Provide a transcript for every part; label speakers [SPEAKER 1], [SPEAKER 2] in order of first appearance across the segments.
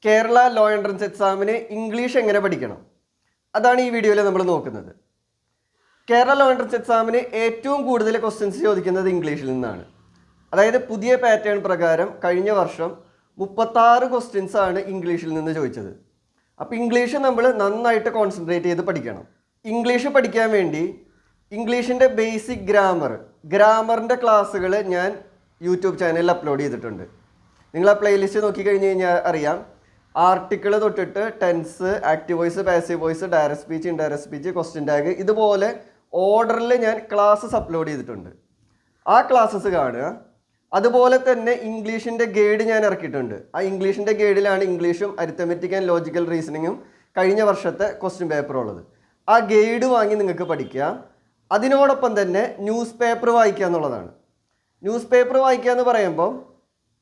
[SPEAKER 1] Kerala law entrance എക്സാമിന് English എങ്ങനെ പഠിക്കണം, അതാണ് ഈ വീഡിയോയിൽ നമ്മൾ നോക്കുന്നത്. കേരള ലോ എൻട്രൻസ് എക്സാമിന് ഏറ്റവും കൂടുതൽ ക്വസ്റ്റ്യൻസ് ചോദിക്കുന്നത് ഇംഗ്ലീഷിൽ നിന്നാണ്. അതായത് പുതിയ പാറ്റേൺ പ്രകാരം കഴിഞ്ഞ വർഷം 36 ക്വസ്റ്റ്യൻസ് ആണ് ഇംഗ്ലീഷിൽ നിന്ന് ചോദിച്ചത്. അപ്പോൾ ഇംഗ്ലീഷ് നമ്മൾ നന്നായിട്ട് കോൺസെൻട്രേറ്റ് ചെയ്ത് പഠിക്കണം. ഇംഗ്ലീഷ് പഠിക്കാൻ വേണ്ടി ഇംഗ്ലീഷിൻ്റെ ബേസിക് ഗ്രാമറിൻ്റെ ക്ലാസ്സുകൾ ഞാൻ യൂട്യൂബ് ചാനലിൽ അപ്ലോഡ് ചെയ്തിട്ടുണ്ട്. നിങ്ങൾ ആ പ്ലേലിസ്റ്റ് നോക്കിക്കഴിഞ്ഞ് കഴിഞ്ഞാൽ അറിയാം. ആർട്ടിക്കിൾ തൊട്ടിട്ട് tense, active voice, passive voice, direct speech, indirect speech, question tag, ഇതുപോലെ ഓർഡറിൽ ഞാൻ ക്ലാസ്സസ് അപ്ലോഡ് ചെയ്തിട്ടുണ്ട്. ആ ക്ലാസ്സസ് കാണുക. അതുപോലെ തന്നെ ഇംഗ്ലീഷിൻ്റെ ഗൈഡ് ഞാൻ ഇറക്കിയിട്ടുണ്ട്. ആ ഇംഗ്ലീഷിൻ്റെ ഗൈഡിലാണ് ഇംഗ്ലീഷും അരിത്തമെറ്റിക് ആൻഡ് ലോജിക്കൽ റീസണിങ്ങും കഴിഞ്ഞ വർഷത്തെ ക്വസ്റ്റ്യൻ പേപ്പർ ഉള്ളത്. ആ ഗൈഡ് വാങ്ങി നിങ്ങൾക്ക് പഠിക്കാം. അതിനോടൊപ്പം തന്നെ ന്യൂസ് പേപ്പർ വായിക്കുക എന്നുള്ളതാണ്. ന്യൂസ് പേപ്പർ വായിക്കുക എന്ന് പറയുമ്പോൾ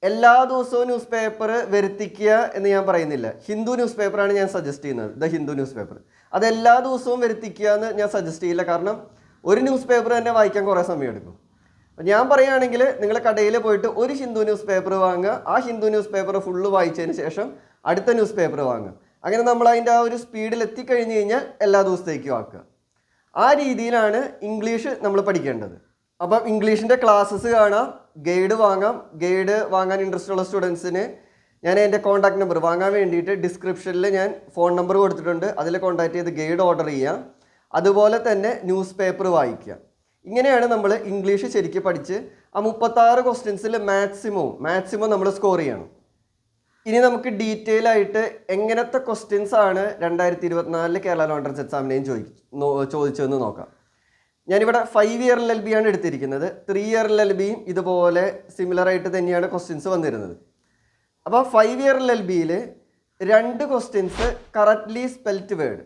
[SPEAKER 1] എല്ലാ ദിവസവും ന്യൂസ് പേപ്പർ വരുത്തിക്കുക എന്ന് ഞാൻ പറയുന്നില്ല. ഹിന്ദു ന്യൂസ് പേപ്പറാണ് ഞാൻ സജസ്റ്റ് ചെയ്യുന്നത്, ദ ഹിന്ദു ന്യൂസ് പേപ്പർ. അത് എല്ലാ ദിവസവും വരുത്തിക്കുക എന്ന് ഞാൻ സജസ്റ്റ് ചെയ്യില്ല. കാരണം ഒരു ന്യൂസ് പേപ്പർ തന്നെ വായിക്കാൻ കുറേ സമയം എടുക്കും. ഞാൻ പറയുകയാണെങ്കിൽ നിങ്ങൾ കടയിൽ പോയിട്ട് ഒരു ഹിന്ദു ന്യൂസ് പേപ്പർ വാങ്ങുക. ആ ഹിന്ദു ന്യൂസ് പേപ്പർ ഫുള്ള് വായിച്ചതിന് ശേഷം അടുത്ത ന്യൂസ് പേപ്പർ വാങ്ങുക. അങ്ങനെ നമ്മൾ അതിൻ്റെ ആ ഒരു സ്പീഡിൽ എത്തിക്കഴിഞ്ഞ് കഴിഞ്ഞാൽ എല്ലാ ദിവസത്തേക്കും ആക്കുക. ആ രീതിയിലാണ് ഇംഗ്ലീഷ് നമ്മൾ പഠിക്കേണ്ടത്. അപ്പം ഇംഗ്ലീഷിൻ്റെ ക്ലാസ്സസ് കാണാം, ഗൈഡ് വാങ്ങാം. ഗൈഡ് വാങ്ങാൻ ഇൻട്രസ്റ്റ് ഉള്ള സ്റ്റുഡൻസിന് ഞാൻ എൻ്റെ കോൺടാക്ട് നമ്പർ വാങ്ങാൻ വേണ്ടിയിട്ട് ഡിസ്ക്രിപ്ഷനിൽ ഞാൻ ഫോൺ നമ്പർ കൊടുത്തിട്ടുണ്ട്. അതിൽ കോൺടാക്ട് ചെയ്ത് ഗൈഡ് ഓർഡർ ചെയ്യാം. അതുപോലെ തന്നെ ന്യൂസ് പേപ്പർ വായിക്കുക. ഇങ്ങനെയാണ് നമ്മൾ ഇംഗ്ലീഷ് ശരിക്കും പഠിച്ച് ആ 36 ക്വസ്റ്റ്യൻസിൽ മാക്സിമം നമ്മൾ സ്കോർ ചെയ്യണം. ഇനി നമുക്ക് ഡീറ്റെയിൽ ആയിട്ട് എങ്ങനത്തെ ക്വസ്റ്റ്യൻസ് ആണ് 2024 കേരള ലോ എൻട്രൻസ് എക്സാമിനെയും ചോദിച്ചതെന്ന് നോക്കാം. ഞാനിവിടെ 5 ഇയർ LLB ആണ് എടുത്തിരിക്കുന്നത്. 3 ഇയർ LLBയും ഇതുപോലെ സിമിലറായിട്ട് തന്നെയാണ് ക്വസ്റ്റ്യൻസ് വന്നിരുന്നത്. അപ്പോൾ 5 ഇയർ LLBയിൽ 2 questions correctly spelt word,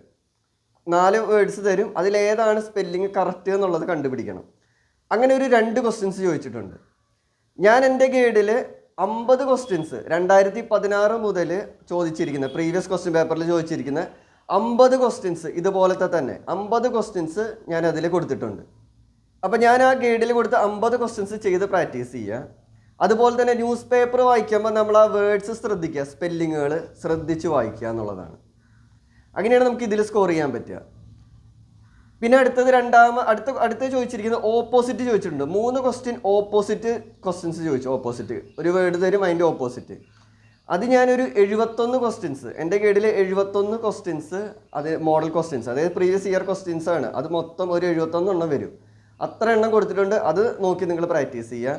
[SPEAKER 1] 4 words തരും. അതിലേതാണ് സ്പെല്ലിങ് കറക്റ്റ് എന്നുള്ളത് കണ്ടുപിടിക്കണം. അങ്ങനെ ഒരു 2 ക്വസ്റ്റ്യൻസ് ചോദിച്ചിട്ടുണ്ട്. ഞാൻ എൻ്റെ ഗൈഡിൽ 50 ക്വസ്റ്റ്യൻസ് 2016 മുതൽ ചോദിച്ചിരിക്കുന്ന പ്രീവിയസ് ക്വസ്റ്റ്യൻ പേപ്പറിൽ ചോദിച്ചിരിക്കുന്ന 50 ക്വസ്റ്റ്യൻസ് ഇതുപോലത്തെ തന്നെ 50 ക്വസ്റ്റ്യൻസ് ഞാൻ അതിൽ കൊടുത്തിട്ടുണ്ട്. അപ്പോൾ ഞാൻ ആ ഗൈഡിൽ കൊടുത്ത 50 ക്വസ്റ്റ്യൻസ് ചെയ്ത് പ്രാക്ടീസ് ചെയ്യുക. അതുപോലെ തന്നെ ന്യൂസ് പേപ്പർ വായിക്കുമ്പോൾ നമ്മൾ ആ വേർഡ്സ് ശ്രദ്ധിക്കുക, സ്പെല്ലിങ്ങുകൾ ശ്രദ്ധിച്ച് വായിക്കുക എന്നുള്ളതാണ്. അങ്ങനെയാണ് നമുക്ക് ഇതിൽ സ്കോർ ചെയ്യാൻ പറ്റുക. പിന്നെ അടുത്ത് ചോദിച്ചിരിക്കുന്നത് ഓപ്പോസിറ്റ് ചോദിച്ചിട്ടുണ്ട്. 3 ക്വസ്റ്റ്യൻ ഓപ്പോസിറ്റ് ക്വസ്റ്റ്യൻസ് ചോദിച്ചു. ഓപ്പോസിറ്റ് ഒരു വേർഡ് തരും, അതിൻ്റെ ഓപ്പോസിറ്റ്. അത് ഞാനൊരു 71 ക്വസ്റ്റ്യൻസ്, എൻ്റെ ഗൈഡിൽ 71 ക്വസ്റ്റ്യൻസ്, അത് മോഡൽ ക്വസ്റ്റ്യൻസ്, അതായത് പ്രീവിയസ് ഇയർ ക്വസ്റ്റ്യൻസ് ആണ്. അത് മൊത്തം ഒരു 71 എണ്ണം വരും. അത്ര എണ്ണം കൊടുത്തിട്ടുണ്ട്. അത് നോക്കി നിങ്ങൾ പ്രാക്ടീസ് ചെയ്യുക.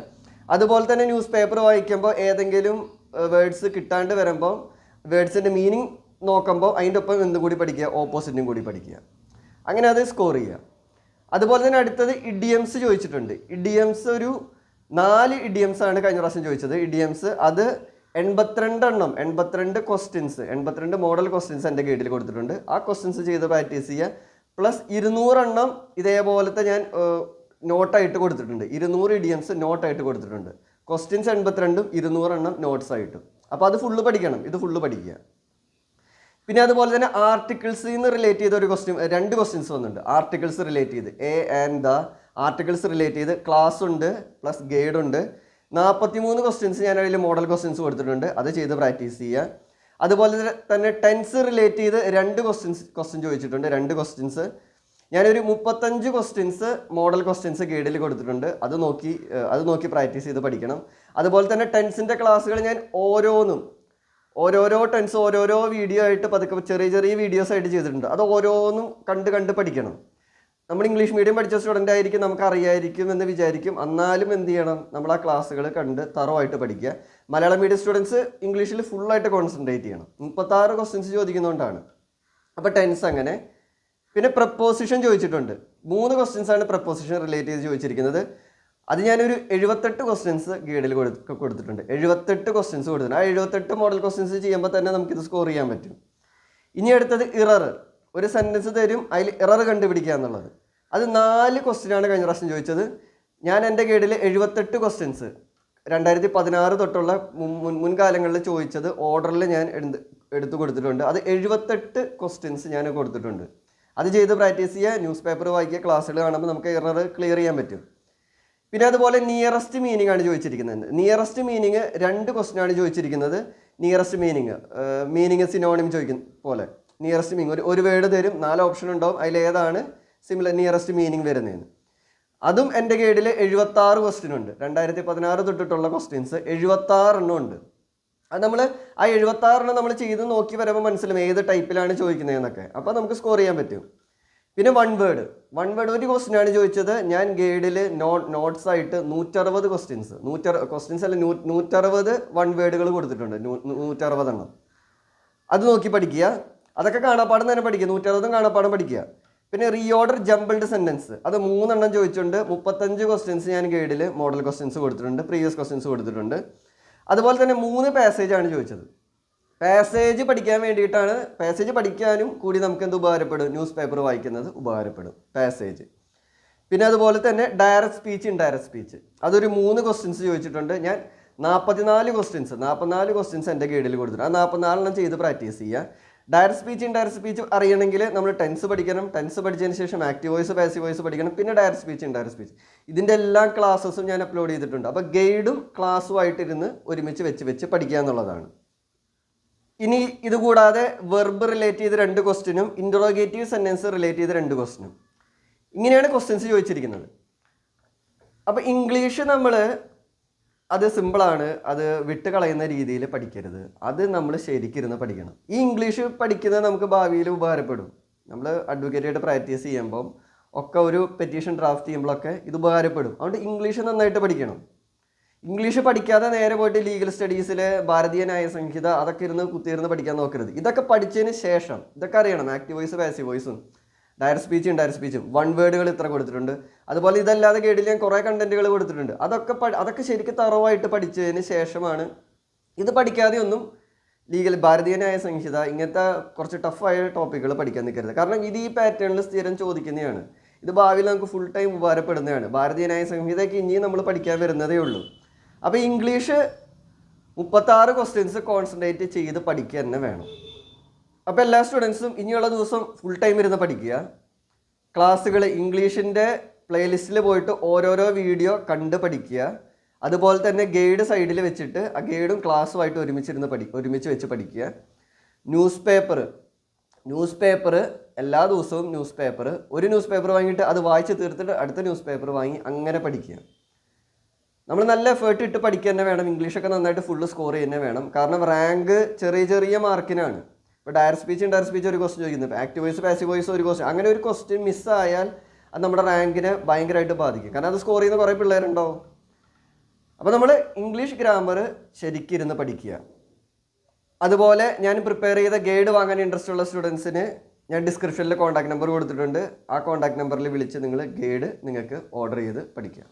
[SPEAKER 1] അതുപോലെ തന്നെ ന്യൂസ് പേപ്പർ വായിക്കുമ്പോൾ ഏതെങ്കിലും വേർഡ്സ് കിട്ടാണ്ട് വരുമ്പോൾ വേർഡ്സിൻ്റെ മീനിങ് നോക്കുമ്പോൾ അതിൻ്റെ ഒപ്പം എന്തും കൂടി പഠിക്കുക, ഓപ്പോസിറ്റും കൂടി പഠിക്കുക. അങ്ങനെ അത് സ്കോർ ചെയ്യുക. അതുപോലെ തന്നെ അടുത്തത് ഇഡിയംസ് ചോദിച്ചിട്ടുണ്ട്. ഇഡിയംസ് ഒരു 4 ഇഡിയംസ് ആണ് കഴിഞ്ഞ പ്രാവശ്യം ചോദിച്ചത്. ഇഡിയംസ് അത് 82 എണ്ണം, 82 ക്വസ്റ്റ്യൻസ്, 82 മോഡൽ ക്വസ്റ്റ്യൻസ് എൻ്റെ ഗൈഡിൽ കൊടുത്തിട്ടുണ്ട്. ആ ക്വസ്റ്റ്യൻസ് ചെയ്ത് പ്രാക്ടീസ് ചെയ്യുക. പ്ലസ് 200 എണ്ണം ഇതേപോലത്തെ ഞാൻ നോട്ടായിട്ട് കൊടുത്തിട്ടുണ്ട്. 200 ഇഡിയംസ് നോട്ടായിട്ട് കൊടുത്തിട്ടുണ്ട്. ക്വസ്റ്റ്യൻസ് 82ഉം 200 എണ്ണം നോട്ട്സ് ആയിട്ടും. അപ്പോൾ അത് ഫുള്ള് പഠിക്കണം. ഇത് ഫുള്ള് പഠിക്കുക. പിന്നെ അതുപോലെ തന്നെ ആർട്ടിക്കിൾസിൽ നിന്ന് റിലേറ്റ് ചെയ്ത 2 ക്വസ്റ്റ്യൻസ് വന്നിട്ടുണ്ട്. ആർട്ടിക്കിൾസ് റിലേറ്റ് ചെയ്ത് ആർട്ടിക്കിൾസ് റിലേറ്റ് ചെയ്ത് ക്ലാസ് ഉണ്ട്, പ്ലസ് ഗൈഡ് ഉണ്ട്. 43 ക്വസ്റ്റ്യൻസ് ഞാൻ അതിൽ മോഡൽ ക്വസ്റ്റ്യൻസ് കൊടുത്തിട്ടുണ്ട്. അത് ചെയ്ത് പ്രാക്ടീസ് ചെയ്യുക. അതുപോലെ തന്നെ ടെൻസ് റിലേറ്റ് ചെയ്ത് 2 ക്വസ്റ്റ്യൻ ചോദിച്ചിട്ടുണ്ട്. 2 ക്വസ്റ്റ്യൻസ് ഞാനൊരു 35 ക്വസ്റ്റ്യൻസ് മോഡൽ ക്വസ്റ്റ്യൻസ് ഗൈഡിൽ കൊടുത്തിട്ടുണ്ട്. അത് നോക്കി പ്രാക്ടീസ് ചെയ്ത് പഠിക്കണം. അതുപോലെ തന്നെ ടെൻസിൻ്റെ ക്ലാസ്സുകൾ ഞാൻ ഓരോരോ ടെൻസ് ഓരോരോ വീഡിയോ ആയിട്ട് പതുക്കെ ചെറിയ വീഡിയോസ് ആയിട്ട് ചെയ്തിട്ടുണ്ട്. അത് ഓരോന്നും കണ്ട് പഠിക്കണം. നമ്മൾ ഇംഗ്ലീഷ് മീഡിയം പഠിച്ച സ്റ്റുഡൻ്റ് ആയിരിക്കും, നമുക്ക് അറിയായിരിക്കും എന്ന് വിചാരിക്കും. എന്നാലും എന്ത് ചെയ്യണം, നമ്മൾ ആ ക്ലാസ്സുകൾ കണ്ട് തറവായിട്ട് പഠിക്കുക. മലയാളം മീഡിയം സ്റ്റുഡൻസ് ഇംഗ്ലീഷിൽ ഫുള്ളായിട്ട് കോൺസെൻട്രേറ്റ് ചെയ്യണം. 36 ക്വസ്റ്റ്യൻസ് ചോദിക്കുന്നതുകൊണ്ടാണ്. അപ്പോൾ ടെൻസ് അങ്ങനെ. പിന്നെ പ്രപ്പോസിഷൻ ചോദിച്ചിട്ടുണ്ട്. 3 ക്വസ്റ്റ്യൻസ് ആണ് പ്രപ്പോസിഷൻ റിലേറ്റ് ചെയ്ത് ചോദിച്ചിരിക്കുന്നത്. അത് ഞാനൊരു 78 ക്വസ്റ്റ്യൻസ് ഗൈഡിൽ കൊടുത്തിട്ടുണ്ട്. 78 ക്വസ്റ്റ്യൻസ് കൊടുത്തിട്ടുണ്ട്. ആ 78 മോഡൽ ക്വസ്റ്റ്യൻസ് ചെയ്യുമ്പോൾ തന്നെ നമുക്കിത് സ്കോർ ചെയ്യാൻ പറ്റും. ഇനി അടുത്തത് ഒരു സെൻറ്റൻസ് തരും, അതിൽ എറർ കണ്ടുപിടിക്കുക എന്നുള്ളത്. അത് 4 ക്വസ്റ്റ്യനാണ് കഴിഞ്ഞ പ്രാവശ്യം ചോദിച്ചത്. ഞാൻ എൻ്റെ ഗൈഡിൽ 78 ക്വസ്റ്റ്യൻസ് 2016 തൊട്ടുള്ള മുൻകാലങ്ങളിൽ ചോദിച്ചത് ഓർഡറിൽ ഞാൻ എടുത്തു കൊടുത്തിട്ടുണ്ട്. അത് 78 ക്വസ്റ്റ്യൻസ് ഞാൻ കൊടുത്തിട്ടുണ്ട്. അത് ചെയ്ത് പ്രാക്ടീസ് ചെയ്യുക. ന്യൂസ് പേപ്പർ വായിക്കുക. ക്ലാസ്സുകൾ കാണുമ്പോൾ നമുക്ക് എറർ ക്ലിയർ ചെയ്യാൻ പറ്റും. പിന്നെ അതുപോലെ നിയറസ്റ്റ് മീനിങ് ആണ് ചോദിച്ചിരിക്കുന്നത്. നിയറസ്റ്റ് മീനിങ് 2 ക്വസ്റ്റ്യൻ ആണ് ചോദിച്ചിരിക്കുന്നത്. നിയറസ്റ്റ് മീനിങ് സിനോണിം ചോദിക്കുന്ന പോലെ നിയറസ്റ്റ് മീനിങ് ഒരു വേർഡ് തരും, 4 ഓപ്ഷൻ ഉണ്ടാവും, അതിലേതാണ് നിയറസ്റ്റ് മീനിങ് വരുന്നതെന്ന്. അതും എൻ്റെ ഗൈഡിൽ 76 ക്വസ്റ്റ്യൻ ഉണ്ട്. 2016 തൊട്ടിട്ടുള്ള ക്വസ്റ്റ്യൻസ് 76 എണ്ണം ഉണ്ട്. അത് നമ്മൾ ആ 76 എണ്ണം നമ്മൾ ചെയ്ത് നോക്കി വരുമ്പോൾ മനസ്സിലാവും ഏത് ടൈപ്പിലാണ് ചോദിക്കുന്നതെന്നൊക്കെ. അപ്പോൾ നമുക്ക് സ്കോർ ചെയ്യാൻ പറ്റും. പിന്നെ വൺ വേർഡ് ഒരു ക്വസ്റ്റ്യൻ ആണ് ചോദിച്ചത്. ഞാൻ ഗൈഡിൽ നോട്ട്സ് ആയിട്ട് 160 ക്വസ്റ്റ്യൻസ് അല്ല 160 വൺ വേർഡുകൾ കൊടുത്തിട്ടുണ്ട്. 160 എണ്ണം അത് നോക്കി പഠിക്കുക. അതൊക്കെ കാണാപ്പാടം തന്നെ പഠിക്കുക. 160 കാണാപ്പാടം പഠിക്കുക. പിന്നെ റീഓർഡർ ജംബിൾഡ് സെൻറ്റൻസ് അത് 3 എണ്ണം ചോദിച്ചിട്ടുണ്ട്. 35 ക്വസ്റ്റ്യൻസ് ഞാൻ ഗൈഡിൽ മോഡൽ ക്വസ്റ്റ്യൻസ് കൊടുത്തിട്ടുണ്ട്, പ്രീവിയസ് ക്വസ്റ്റ്യൻസ് കൊടുത്തിട്ടുണ്ട്. അതുപോലെ തന്നെ 3 പാസേജാണ് ചോദിച്ചത്. പാസേജ് പഠിക്കാൻ വേണ്ടിയിട്ടാണ്. പാസേജ് പഠിക്കാനും കൂടി നമുക്ക് എന്ത് ഉപകാരപ്പെടും? ന്യൂസ് പേപ്പർ വായിക്കുന്നത് ഉപകാരപ്പെടും പാസേജ്. പിന്നെ അതുപോലെ തന്നെ ഡയറക്റ്റ് സ്പീച്ച്, ഇൻഡയറക്റ്റ് സ്പീച്ച് അതൊരു 3 ക്വസ്റ്റ്യൻസ് ചോദിച്ചിട്ടുണ്ട്. ഞാൻ 44 ക്വസ്റ്റ്യൻസ് എൻ്റെ ഗൈഡിൽ കൊടുത്തിട്ടുണ്ട്. ആ 44 എണ്ണം ചെയ്ത് പ്രാക്ടീസ് ചെയ്യുക. ഡയറക്റ്റ് സ്പീച്ച്, ഇൻഡയറക്റ്റ് സ്പീച്ച് അറിയണമെങ്കിൽ നമ്മൾ ടെൻസ് പഠിക്കണം. ടെൻസ് പഠിച്ചതിന് ശേഷം ആക്റ്റീവ് വോയിസ്, പാസീവ് വോയിസ് പഠിക്കണം. പിന്നെ ഡയറക്റ്റ് സ്പീച്ച്, ഇൻഡയറക്റ്റ് സ്പീച്ച് ഇതിൻ്റെ എല്ലാ ക്ലാസ്സസും ഞാൻ അപ്ലോഡ് ചെയ്തിട്ടുണ്ട്. അപ്പോൾ ഗൈഡും ക്ലാസ്സുമായിട്ടിരുന്ന് ഒരുമിച്ച് വെച്ച് പഠിക്കുക എന്നുള്ളതാണ്. ഇനി ഇതുകൂടാതെ വെർബ് റിലേറ്റ് ചെയ്ത് 2 ക്വസ്റ്റ്യനും ഇൻറ്ററോഗേറ്റീവ് സെൻറ്റൻസ് റിലേറ്റ് ചെയ്ത് 2 ക്വസ്റ്റ്യനും ഇങ്ങനെയാണ് ക്വസ്റ്റ്യൻസ് ചോദിച്ചിരിക്കുന്നത്. അപ്പോൾ ഇംഗ്ലീഷ് നമ്മൾ അത് സിമ്പിളാണ്, അത് വിട്ട് കളയുന്ന രീതിയിൽ പഠിക്കരുത്. അത് നമ്മൾ ശരിക്കിരുന്ന് പഠിക്കണം. ഈ ഇംഗ്ലീഷ് പഠിക്കുന്നത് നമുക്ക് ഭാവിയിൽ ഉപകാരപ്പെടും. നമ്മൾ അഡ്വക്കേറ്റായിട്ട് പ്രാക്ടീസ് ചെയ്യുമ്പം ഒക്കെ ഒരു പെറ്റീഷൻ ഡ്രാഫ്റ്റ് ചെയ്യുമ്പോഴൊക്കെ ഇത് ഉപകാരപ്പെടും. അതുകൊണ്ട് ഇംഗ്ലീഷ് നന്നായിട്ട് പഠിക്കണം. ഇംഗ്ലീഷ് പഠിക്കാതെ നേരെ പോയിട്ട് ലീഗൽ സ്റ്റഡീസിൽ ഭാരതീയ ന്യായ സംഹിത അതൊക്കെ കുത്തിയിരുന്ന് പഠിക്കാൻ നോക്കരുത്. ഇതൊക്കെ പഠിച്ചതിന് ശേഷം ഇതൊക്കെ അറിയണം. ആക്റ്റീവ് വോയിസ്, പാസീവ് വോയിസും ഡയറക്റ്റ് സ്പീച്ചും ഇൻഡയറക്റ്റ് സ്പീച്ചും വൺ വേർഡുകൾ ഇത്ര കൊടുത്തിട്ടുണ്ട്. അതുപോലെ ഇതല്ലാതെ ഗൈഡിൽ ഞാൻ കുറേ കണ്ടന്റുകൾ കൊടുത്തിട്ടുണ്ട്. അതൊക്കെ ശരിക്കും തറവായിട്ട് പഠിച്ചതിന് ശേഷമാണ്. ഇത് പഠിക്കാതെ ഒന്നും ഭാരതീയ ന്യായ സംഹിത ഇങ്ങനത്തെ കുറച്ച് ടഫായ ടോപ്പിക്കുകൾ പഠിക്കാൻ നിൽക്കരുത്. കാരണം ഇത് ഈ പാറ്റേണിൽ സ്ഥിരം ചോദിക്കുന്നതാണ്. ഇത് ഭാവിയിൽ നമുക്ക് ഫുൾ ടൈം ഉപകാരപ്പെടുന്നതാണ്. ഭാരതീയ ന്യായ സംഹിതയ്ക്ക് ഇനിയും നമ്മൾ പഠിക്കാൻ വരുന്നതേ ഉള്ളൂ. അപ്പോൾ ഇംഗ്ലീഷ് 36 ക്വസ്റ്റ്യൻസ് കോൺസെൻട്രേറ്റ് ചെയ്ത് പഠിക്കുക തന്നെ വേണം. അപ്പോൾ എല്ലാ സ്റ്റുഡൻസും ഇനിയുള്ള ദിവസം ഫുൾ ടൈം ഇരുന്ന് പഠിക്കുക. ക്ലാസ്സുകൾ ഇംഗ്ലീഷിൻ്റെ പ്ലേലിസ്റ്റിൽ പോയിട്ട് ഓരോരോ വീഡിയോ കണ്ട് പഠിക്കുക. അതുപോലെ തന്നെ ഗൈഡ് സൈഡിൽ വെച്ചിട്ട് ആ ഗൈഡും ക്ലാസ്സുമായിട്ട് ഒരുമിച്ച് വെച്ച് പഠിക്കുക. ന്യൂസ് പേപ്പർ എല്ലാ ദിവസവും ഒരു ന്യൂസ് പേപ്പർ വാങ്ങിയിട്ട് അത് വായിച്ച് തീർത്തിട്ട് അടുത്ത ന്യൂസ് പേപ്പർ വാങ്ങി അങ്ങനെ പഠിക്കുക. നമ്മൾ നല്ല എഫേർട്ട് ഇട്ട് പഠിക്കുക തന്നെ വേണം. ഇംഗ്ലീഷൊക്കെ നന്നായിട്ട് ഫുള്ള് സ്കോർ ചെയ്യുക വേണം. കാരണം റാങ്ക് ചെറിയ മാർക്കിനാണ്. ഇപ്പോൾ ഡയറക്റ്റ് സ്പീച്ച്, ഇൻഡയറക്റ്റ് സ്പീച്ച് ഒരു ക്വസ്റ്റ്യൻ ചോദിക്കുന്നത്, ആക്റ്റീവ് വോയിസ്, പാസീവ് വോയിസ് ഒരു ക്വസ്റ്റ്യൻ, അങ്ങനെ ഒരു ക്വസ്റ്റ്യൻ മിസ്സായാൽ അത് നമ്മുടെ റാങ്കിനെ ഭയങ്കരമായിട്ട് ബാധിക്കും. കാരണം അത് സ്കോർ ചെയ്യുന്ന കുറേ പിള്ളേരുണ്ടാവും. അപ്പോൾ നമ്മൾ ഇംഗ്ലീഷ് ഗ്രാമർ ശരിക്കിരുന്ന് പഠിക്കുക. അതുപോലെ ഞാൻ പ്രിപ്പയർ ചെയ്ത ഗൈഡ് വാങ്ങാൻ ഇൻട്രസ്റ്റ് ഉള്ള സ്റ്റുഡൻസിന് ഞാൻ ഡിസ്ക്രിപ്ഷനിൽ കോൺടാക്ട് നമ്പർ കൊടുത്തിട്ടുണ്ട്. ആ കോൺടാക്ട് നമ്പറിൽ വിളിച്ച് നിങ്ങൾ ഗൈഡ് നിങ്ങൾക്ക് ഓർഡർ ചെയ്ത് പഠിക്കുക.